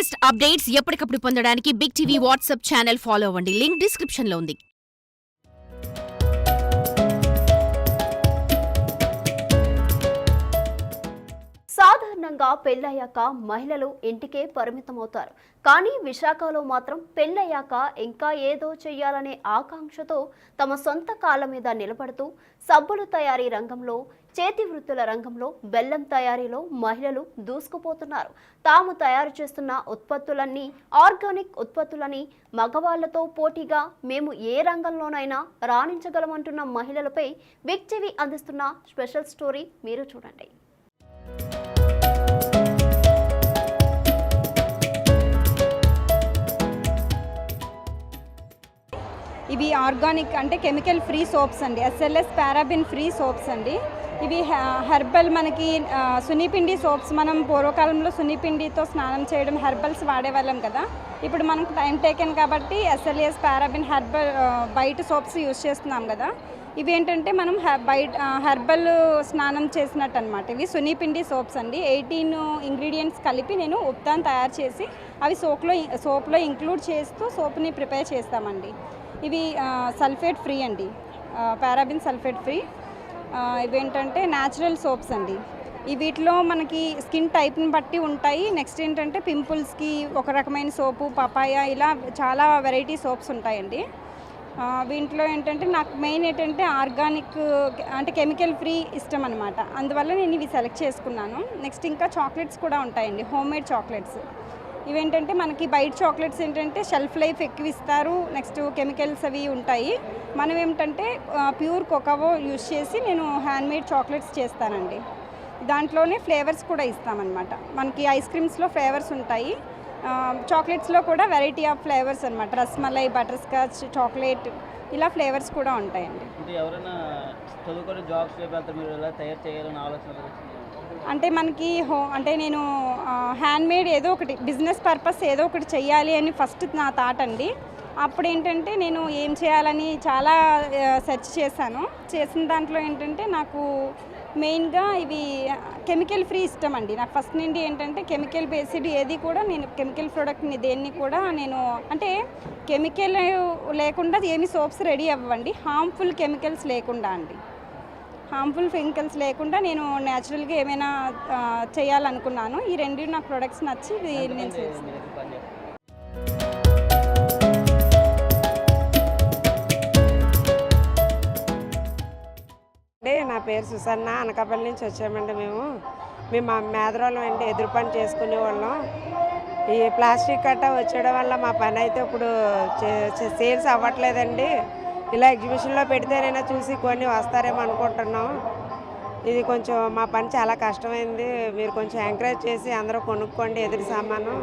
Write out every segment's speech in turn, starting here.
Latest updates ఎప్పటికప్పుడు పొందడానికి big TV WhatsApp channel follow అవ్వండి. లింక్ డిస్క్రిప్షన్ లో ఉంది. సాధారణంగా పెళ్ళయ్యాక మహిళలు ఇంటికే పరిమితమవుతారు. కానీ విశాఖలో మాత్రం పెళ్ళయ్యాక ఇంకా ఏదో చెయ్యాలనే ఆకాంక్షతో తమ సొంత కాళ్ళ మీద నిలబడుతూ సబ్బుల తయారీ రంగంలో, చేతి వృత్తుల రంగంలో, బెల్లం తయారీలో మహిళలు దూసుకుపోతున్నారు. తాము తయారు చేస్తున్న ఉత్పత్తులన్నీ ఆర్గానిక్ ఉత్పత్తులని మగవాళ్లతో పోటీగా మేము ఏ రంగంలోనైనా రాణించగలమంటున్న మహిళలపై బిగ్ టీవీ అందిస్తున్న స్పెషల్ స్టోరీ మీరు చూడండి. ఇవి ఆర్గానిక్ అంటే కెమికల్ ఫ్రీ సోప్స్ అండి. ఎస్ఎల్ఎస్ పారాబిన్ ఫ్రీ సోప్స్ అండి. ఇవి హెర్బల్ మనకి సున్నిపిండి సోప్స్. మనం పూర్వకాలంలో సున్నిపిండితో స్నానం చేయడం హెర్బల్స్ వాడేవాళ్ళం కదా. ఇప్పుడు మనకు టైం టేకెన్ కాబట్టి ఎస్ఎల్ఎస్ పారాబిన్ బయట సోప్స్ యూజ్ చేస్తున్నాం కదా. ఇవి ఏంటంటే మనం హెర్బల్ స్నానం చేసినట్టు అనమాట. ఇవి సున్నిపిండి సోప్స్ అండి. 18 ఇంగ్రీడియంట్స్ కలిపి నేను ఉప్తాన్ తయారు చేసి అవి సోప్లో ఇంక్లూడ్ చేస్తూ సోప్ని ప్రిపేర్ చేస్తామండి. ఇవి సల్ఫేట్ ఫ్రీ అండి, పారాబిన్ సల్ఫేట్ ఫ్రీ. ఇవేంటంటే న్యాచురల్ సోప్స్ అండి. వీటిలో మనకి స్కిన్ టైప్ని బట్టి ఉంటాయి. నెక్స్ట్ ఏంటంటే పింపుల్స్కి ఒక రకమైన సోపు, పపాయ, ఇలా చాలా వెరైటీ సోప్స్ ఉంటాయండి. వీటిలో ఏంటంటే నాకు మెయిన్ ఏంటంటే ఆర్గానిక్ అంటే కెమికల్ ఫ్రీ ఇష్టం అనమాట. అందువల్ల నేను ఇవి సెలెక్ట్ చేసుకున్నాను. నెక్స్ట్ ఇంకా చాక్లెట్స్ కూడా ఉంటాయండి, హోమ్మేడ్ చాక్లెట్స్. ఇవేంటంటే మనకి బయట చాక్లెట్స్ ఏంటంటే షెల్ఫ్ లైఫ్ ఎక్కువ ఇస్తారు. నెక్స్ట్ కెమికల్స్ అవి ఉంటాయి. మనం ఏమిటంటే ప్యూర్ కోకావో యూజ్ చేసి నేను హ్యాండ్మేడ్ చాక్లెట్స్ చేస్తానండి. దాంట్లోనే ఫ్లేవర్స్ కూడా ఇస్తామన్నమాట. మనకి ఐస్ క్రీమ్స్లో ఫ్లేవర్స్ ఉంటాయి, చాక్లెట్స్లో కూడా వెరైటీ ఆఫ్ ఫ్లేవర్స్ అనమాట. రస్మలై, బటర్ స్కాచ్, చాక్లెట్, ఇలా ఫ్లేవర్స్ కూడా ఉంటాయండి. అంటే మనకి అంటే నేను హ్యాండ్మేడ్ ఏదో ఒకటి బిజినెస్ పర్పస్ ఏదో ఒకటి చెయ్యాలి అని ఫస్ట్ నా థాట్ అండి. అప్పుడు ఏంటంటే నేను ఏం చేయాలని చాలా సెర్చ్ చేసిన దాంట్లో ఏంటంటే నాకు మెయిన్గా ఇవి కెమికల్ ఫ్రీ ఇష్టం అండి. నాకు ఫస్ట్ నుండి ఏంటంటే కెమికల్ బేస్డ్ ఏది కూడా నేను కెమికల్ ప్రోడక్ట్ని దేన్ని కూడా నేను అంటే కెమికల్ లేకుండా ఏమి సోప్స్ రెడీ అవ్వండి, హార్మ్ఫుల్ కెమికల్స్ లేకుండా అండి. హార్మ్ఫుల్ కెమికల్స్ లేకుండా నేను న్యాచురల్గా ఏమైనా చేయాలనుకున్నాను. ఈ రెండు నాకు ప్రొడక్ట్స్ నచ్చి నేను చేస్తాను. నా పేరు సుసన్న, అనకాపల్లి నుంచి వచ్చామండి. మేము మేదరోళ్ళం అండి, ఎదురు పని చేసుకునేవాళ్ళం. ఈ ప్లాస్టిక్ కట్ట వచ్చేయడం వల్ల మా పని అయితే ఇప్పుడు సేల్స్ అవ్వట్లేదండి. ఇలా ఎగ్జిబిషన్లో పెడితేనైనా చూసి కొన్ని వస్తారేమో అనుకుంటున్నాం. ఇది కొంచెం మా పని చాలా కష్టమైంది. మీరు కొంచెం ఎంకరేజ్ చేసి అందరూ కొనుక్కోండి ఎదురు సామాను.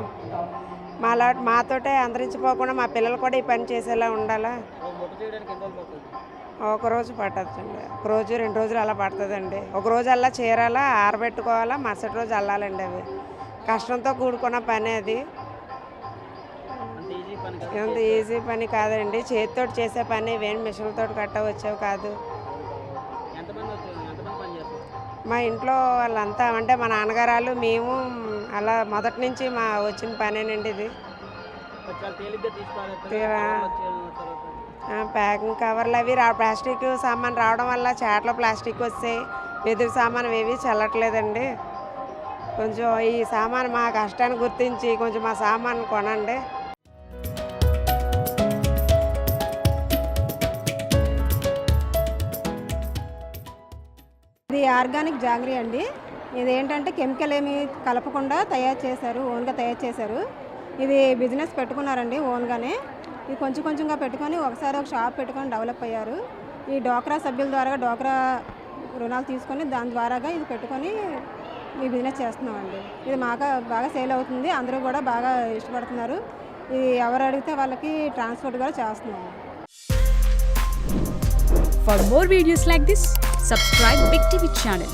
మాతోటే అంతరించిపోకుండా మా పిల్లలు కూడా ఈ పని చేసేలా ఉండాలా. ఒకరోజు పట్టచ్చండి, ఒకరోజు 2 రోజులు అలా పడుతుందండి. ఒకరోజు అలా చీరాలా, ఆరబెట్టుకోవాలా, మరుసటి రోజు అల్లాలండి. అవి కష్టంతో కూడుకున్న పని. అది ఎంత ఈజీ పని కాదండి. చేతితో చేసే పని, వేణి మిషన్లతో కట్ట వచ్చేవి కాదు. మా ఇంట్లో వాళ్ళంతా అంటే మా నాన్నగారు, మేము అలా మొదటి నుంచి వచ్చిన పనేనండి ఇది. ప్యాకింగ్ కవర్లు అవి ప్లాస్టిక్ సామాన్ రావడం వల్ల చాట్లో ప్లాస్టిక్ వస్తాయి. ఎదురు సామాను ఏవి చల్లట్లేదండి. కొంచెం ఈ సామాను మా కష్టాన్ని గుర్తించి కొంచెం మా సామాను కొనండి. ఇది ఆర్గానిక్ జాగరీ అండి. ఇది ఏంటంటే కెమికల్ ఏమి కలపకుండా తయారు చేశారు, ఓన్గా తయారు చేశారు. ఇది బిజినెస్ పెట్టుకున్నారండి ఓన్గానే. ఇది కొంచెం కొంచెంగా పెట్టుకొని ఒకసారి ఒక షాప్ పెట్టుకొని డెవలప్ అయ్యారు. ఈ డోక్రా సభ్యుల ద్వారా డోక్రా రుణాలు తీసుకొని దాని ద్వారాగా ఇది పెట్టుకొని ఈ బిజినెస్ చేస్తున్నామండి. ఇది బాగా సేల్ అవుతుంది, అందరూ కూడా బాగా ఇష్టపడుతున్నారు. ఇది ఎవరు అడిగితే వాళ్ళకి ట్రాన్స్పోర్ట్ కూడా చేస్తున్నాము. For more videos like this, subscribe Big TV channel.